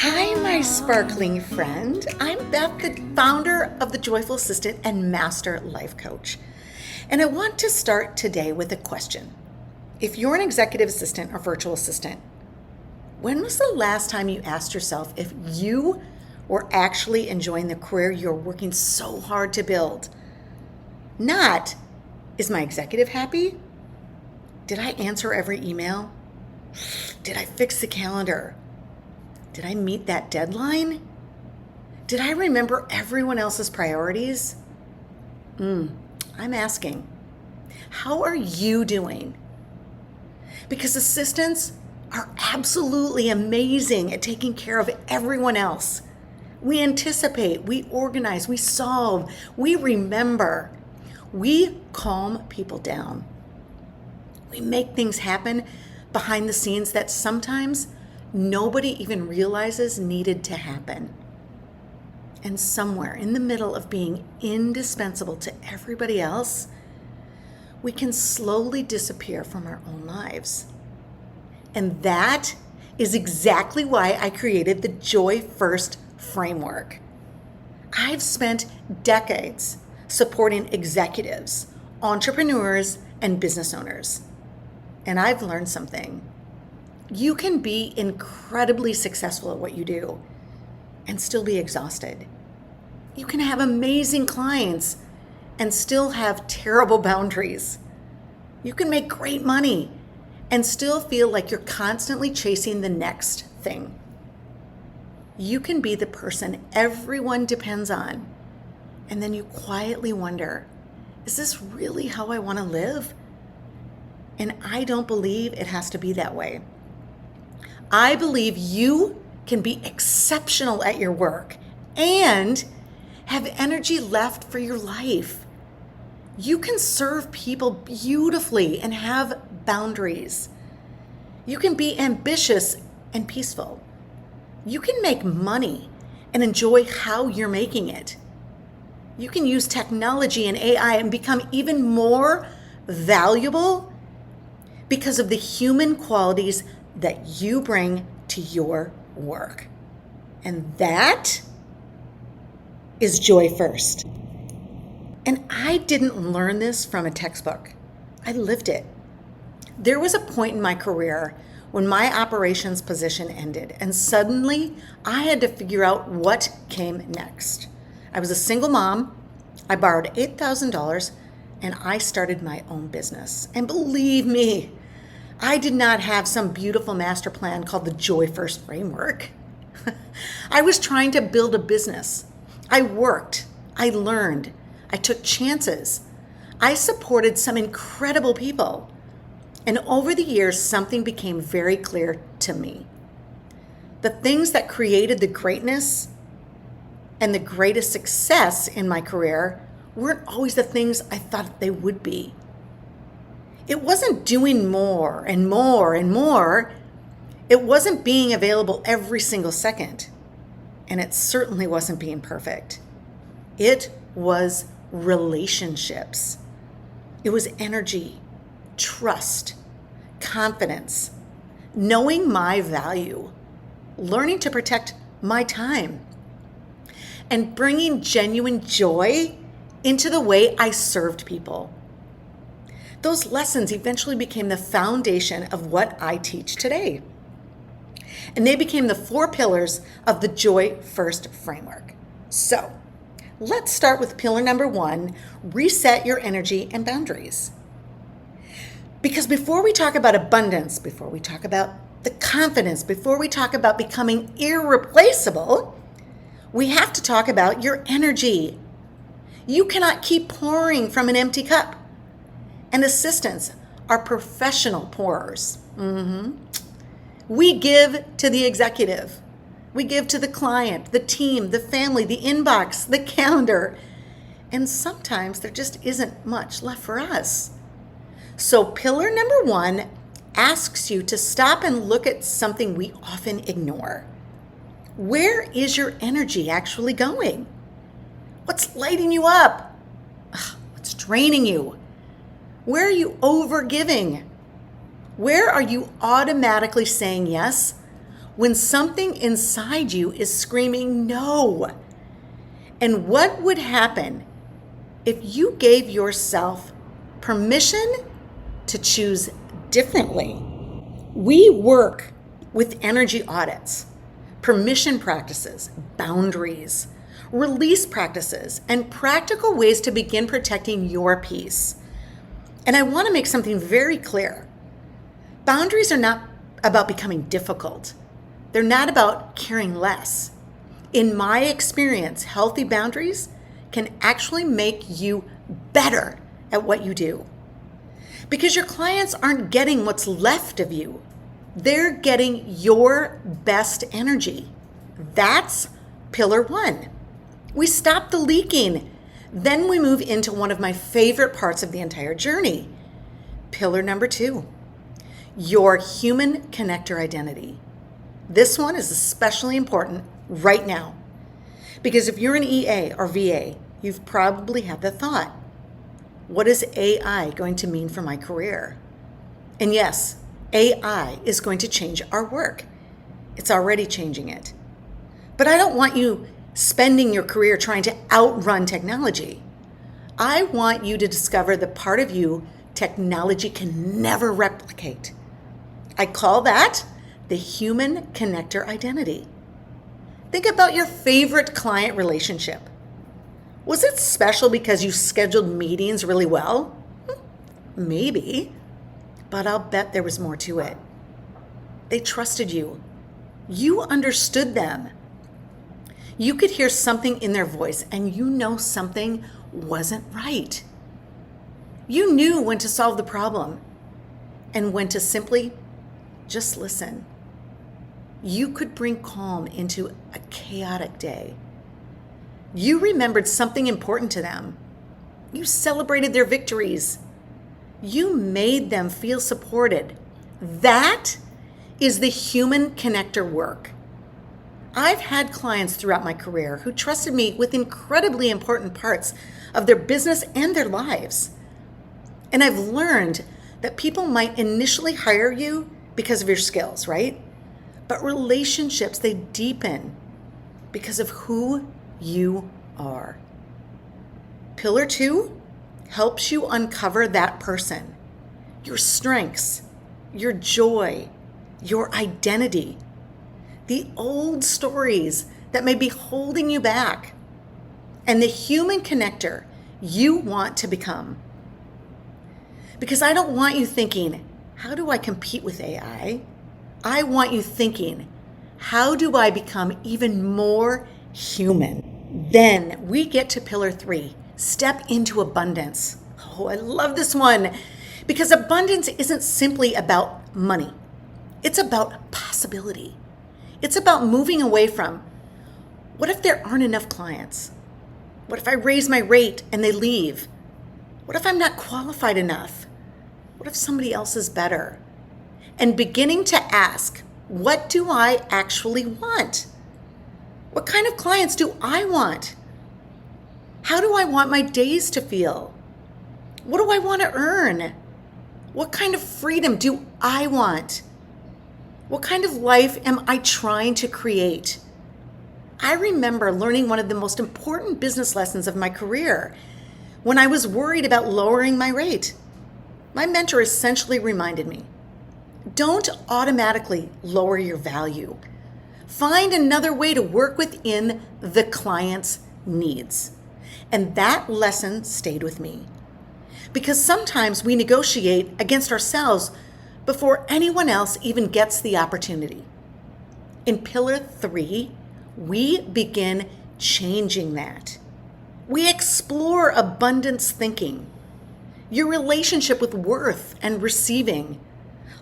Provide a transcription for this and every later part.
Hi, my sparkling friend. I'm Beth, the founder of the Joyful Assistant and Master Life Coach. And I want to start today with a question. If you're an executive assistant or virtual assistant, when was the last time you asked yourself if you were actually enjoying the career you're working so hard to build? Not, is my executive happy? Did I answer every email? Did I fix the calendar? Did I meet that deadline? Did I remember everyone else's priorities? I'm asking, how are you doing? Because assistants are absolutely amazing at taking care of everyone else. We anticipate, we organize, we solve, we remember. We calm people down. We make things happen behind the scenes that sometimes nobody even realizes needed to happen. And somewhere in the middle of being indispensable to everybody else, we can slowly disappear from our own lives. And that is exactly why I created the Joy First framework. I've spent decades supporting executives, entrepreneurs, and business owners. And I've learned something. You can be incredibly successful at what you do and still be exhausted. You can have amazing clients and still have terrible boundaries. You can make great money and still feel like you're constantly chasing the next thing. You can be the person everyone depends on, and then you quietly wonder, is this really how I want to live? And I don't believe it has to be that way. I believe you can be exceptional at your work and have energy left for your life. You can serve people beautifully and have boundaries. You can be ambitious and peaceful. You can make money and enjoy how you're making it. You can use technology and AI and become even more valuable because of the human qualities that you bring to your work. And that is Joy First. And I didn't learn this from a textbook. I lived it. There was a point in my career when my operations position ended, and suddenly I had to figure out what came next. I was a single mom. I borrowed $8,000 and I started my own business. And believe me, I did not have some beautiful master plan called the Joy First framework. I was trying to build a business. I worked, I learned, I took chances. I supported some incredible people. And over the years, something became very clear to me. The things that created the greatness and the greatest success in my career weren't always the things I thought they would be. It wasn't doing more and more and more. It wasn't being available every single second. And it certainly wasn't being perfect. It was relationships. It was energy, trust, confidence, knowing my value, learning to protect my time, and bringing genuine joy into the way I served people. Those lessons eventually became the foundation of what I teach today. And they became the 4 pillars of the Joy First framework. So let's start with pillar number 1, reset your energy and boundaries. Because before we talk about abundance, before we talk about the confidence, before we talk about becoming irreplaceable, we have to talk about your energy. You cannot keep pouring from an empty cup. And assistants are professional pourers. We give to the executive. We give to the client, the team, the family, the inbox, the calendar. And sometimes there just isn't much left for us. So pillar number 1 asks you to stop and look at something we often ignore. Where is your energy actually going? What's lighting you up? What's draining you? Where are you over giving? Where are you automatically saying yes when something inside you is screaming no. And what would happen if you gave yourself permission to choose differently? We work with energy audits, permission practices, boundaries, release practices, and practical ways to begin protecting your peace. And I want to make something very clear. Boundaries are not about becoming difficult. They're not about caring less. In my experience, healthy boundaries can actually make you better at what you do. Because your clients aren't getting what's left of you. They're getting your best energy. That's pillar 1. We stop the leaking. Then we move into one of my favorite parts of the entire journey. Pillar number 2, your human connector identity. This one is especially important right now. Because if you're an EA or VA, you've probably had the thought, what is AI going to mean for my career? And yes, AI is going to change our work. It's already changing it. But I don't want you spending your career trying to outrun technology. I want you to discover the part of you technology can never replicate. I call that the human connector identity. Think about your favorite client relationship. Was it special because you scheduled meetings really well? Maybe, but I'll bet there was more to it. They trusted you. You understood them. You could hear something in their voice and you know something wasn't right. You knew when to solve the problem and when to simply just listen. You could bring calm into a chaotic day. You remembered something important to them. You celebrated their victories. You made them feel supported. That is the human connector work. I've had clients throughout my career who trusted me with incredibly important parts of their business and their lives. And I've learned that people might initially hire you because of your skills, right? But relationships, they deepen because of who you are. Pillar 2 helps you uncover that person, your strengths, your joy, your identity, the old stories that may be holding you back, and the human connector you want to become. Because I don't want you thinking, how do I compete with AI? I want you thinking, how do I become even more human? Then we get to pillar 3, step into abundance. Oh, I love this one because abundance isn't simply about money. It's about possibility. It's about moving away from, what if there aren't enough clients? What if I raise my rate and they leave? What if I'm not qualified enough? What if somebody else is better? And beginning to ask, what do I actually want? What kind of clients do I want? How do I want my days to feel? What do I want to earn? What kind of freedom do I want? What kind of life am I trying to create? I remember learning one of the most important business lessons of my career when I was worried about lowering my rate. My mentor essentially reminded me, don't automatically lower your value. Find another way to work within the client's needs. And that lesson stayed with me. Because sometimes we negotiate against ourselves before anyone else even gets the opportunity. In pillar 3, we begin changing that. We explore abundance thinking, your relationship with worth and receiving,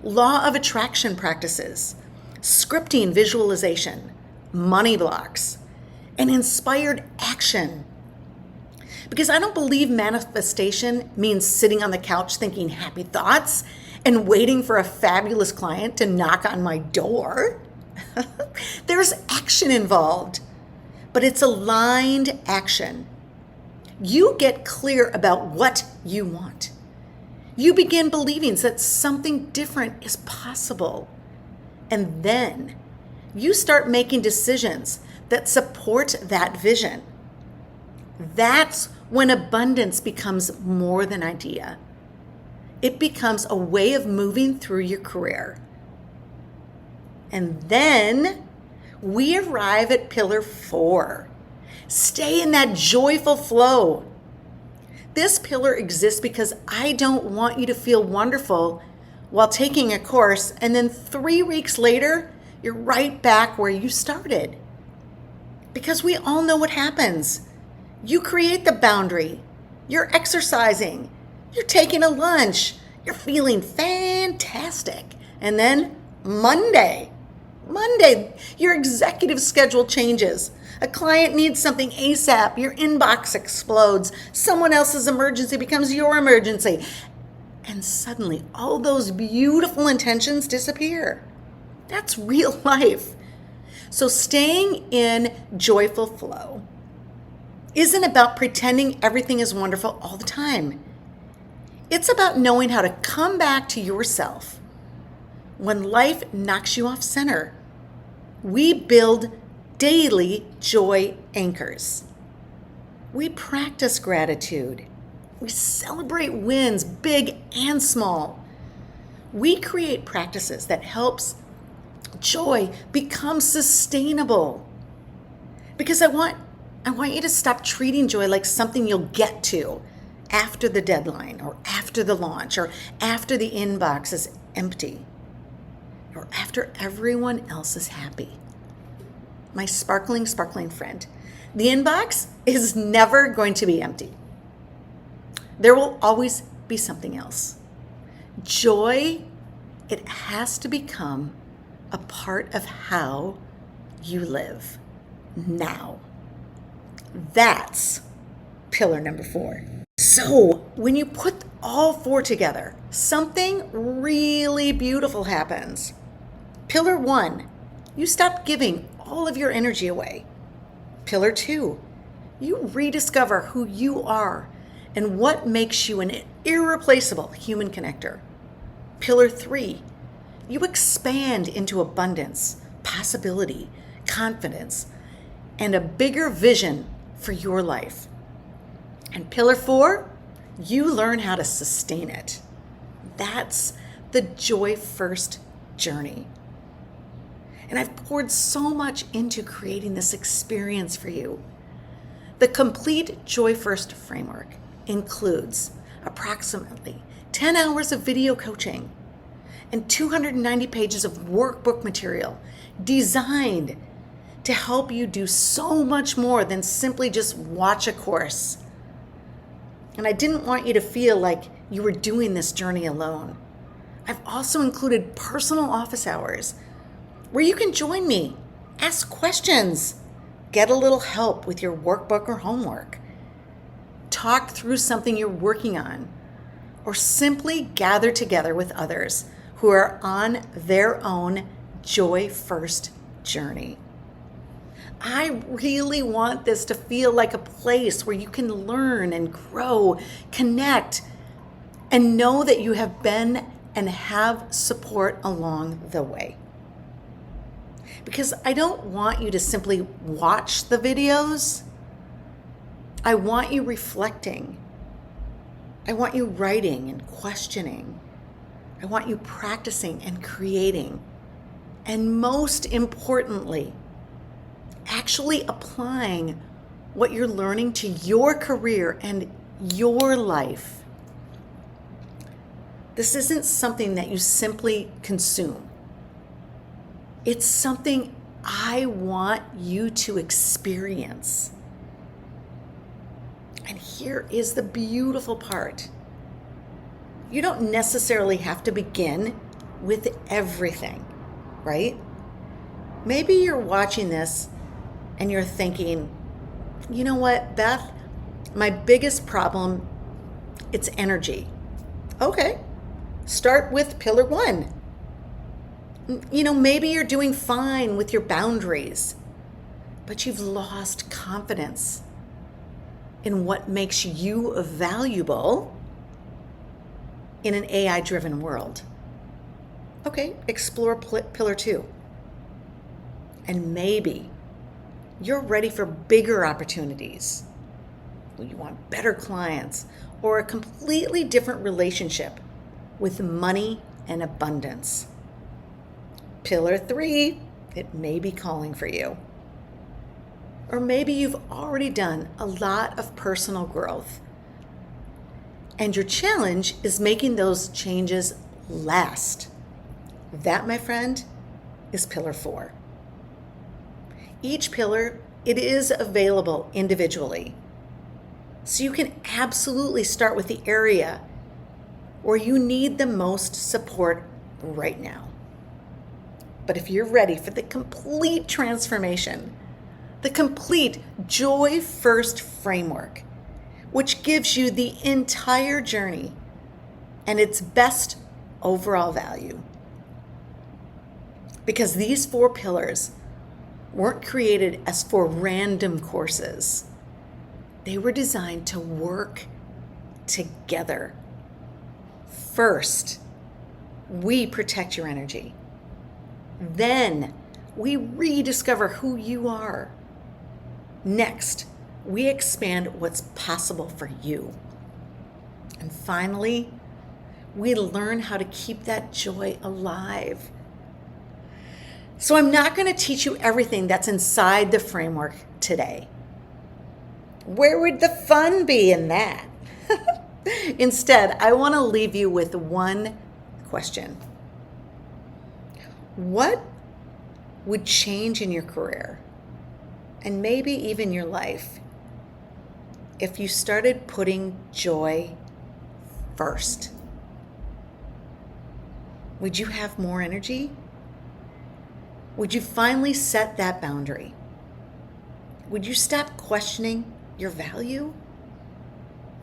law of attraction practices, scripting visualization, money blocks, and inspired action. Because I don't believe manifestation means sitting on the couch thinking happy thoughts and waiting for a fabulous client to knock on my door. There's action involved, but it's aligned action. You get clear about what you want. You begin believing that something different is possible. And then you start making decisions that support that vision. That's when abundance becomes more than an idea. It becomes a way of moving through your career. And then we arrive at pillar 4. Stay in that joyful flow. This pillar exists because I don't want you to feel wonderful while taking a course, and then 3 weeks later, you're right back where you started. Because we all know what happens. You create the boundary. You're exercising. You're taking a lunch. You're feeling fantastic. And then Monday, your executive schedule changes. A client needs something ASAP. Your inbox explodes. Someone else's emergency becomes your emergency. And suddenly, all those beautiful intentions disappear. That's real life. So staying in joyful flow isn't about pretending everything is wonderful all the time. It's about knowing how to come back to yourself when life knocks you off center. We build daily joy anchors. We practice gratitude. We celebrate wins, big and small. We create practices that helps joy become sustainable. Because I want you to stop treating joy like something you'll get to after the deadline or after the launch or after the inbox is empty or after everyone else is happy. My sparkling friend, the inbox is never going to be empty. There will always be something else. Joy, it has to become a part of how you live now. That's pillar number 4. So when you put all 4 together, something really beautiful happens. Pillar 1, you stop giving all of your energy away. Pillar 2, you rediscover who you are and what makes you an irreplaceable human connector. Pillar 3, you expand into abundance, possibility, confidence, and a bigger vision for your life. And pillar 4, you learn how to sustain it. That's the Joy First journey. And I've poured so much into creating this experience for you. The complete Joy First framework includes approximately 10 hours of video coaching and 290 pages of workbook material designed to help you do so much more than simply just watch a course. And I didn't want you to feel like you were doing this journey alone. I've also included personal office hours where you can join me, ask questions, get a little help with your workbook or homework, talk through something you're working on, or simply gather together with others who are on their own Joy First journey. I really want this to feel like a place where you can learn and grow, connect, and know that you have been and have support along the way. Because I don't want you to simply watch the videos. I want you reflecting. I want you writing and questioning. I want you practicing and creating. And most importantly, actually applying what you're learning to your career and your life. This isn't something that you simply consume. It's something I want you to experience. And here is the beautiful part. You don't necessarily have to begin with everything, right? Maybe you're watching this and you're thinking, you know what, Beth, my biggest problem, it's energy. Okay, start with pillar 1. Maybe you're doing fine with your boundaries, but you've lost confidence in what makes you valuable in an AI-driven world. Okay, explore pillar 2. And maybe you're ready for bigger opportunities. You want better clients or a completely different relationship with money and abundance. Pillar 3, it may be calling for you. Or maybe you've already done a lot of personal growth, and your challenge is making those changes last. That, my friend, is pillar 4. Each pillar, it is available individually. So you can absolutely start with the area where you need the most support right now. But if you're ready for the complete transformation, the complete Joy First framework, which gives you the entire journey and its best overall value. Because these 4 pillars weren't created as for random courses. They were designed to work together. First, we protect your energy. Then, we rediscover who you are. Next, we expand what's possible for you. And finally, we learn how to keep that joy alive. So I'm not going to teach you everything that's inside the framework today. Where would the fun be in that? Instead, I want to leave you with one question. What would change in your career, and maybe even your life, if you started putting joy first? Would you have more energy? Would you finally set that boundary? Would you stop questioning your value?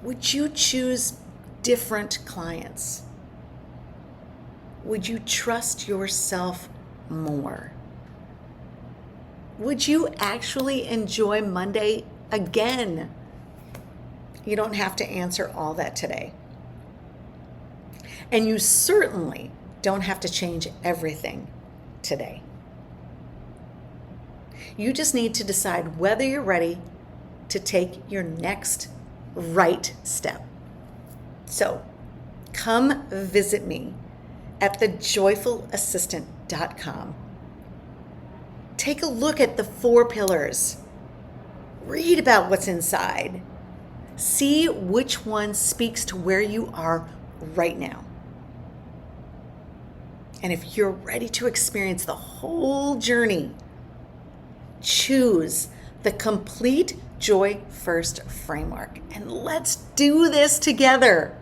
Would you choose different clients? Would you trust yourself more? Would you actually enjoy Monday again? You don't have to answer all that today. And you certainly don't have to change everything today. You just need to decide whether you're ready to take your next right step. So come visit me at thejoyfulassistant.com. Take a look at the 4 pillars. Read about what's inside. See which one speaks to where you are right now. And if you're ready to experience the whole journey, choose the complete Joy First framework, and let's do this together.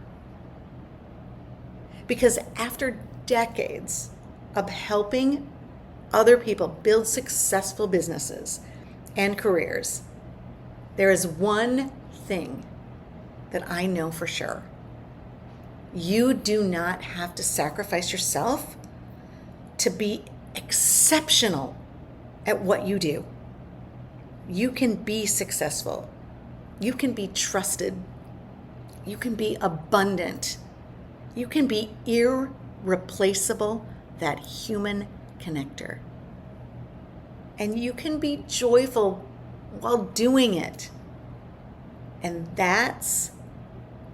Because after decades of helping other people build successful businesses and careers, there is one thing that I know for sure. You do not have to sacrifice yourself to be exceptional at what you do. You can be successful. You can be trusted. You can be abundant. You can be irreplaceable, that human connector. And you can be joyful while doing it. And that's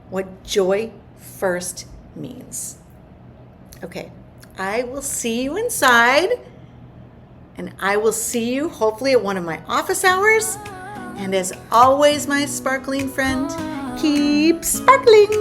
what Joy First means. Okay, I will see you inside. And I will see you hopefully at one of my office hours. And as always, my sparkling friend, keep sparkling.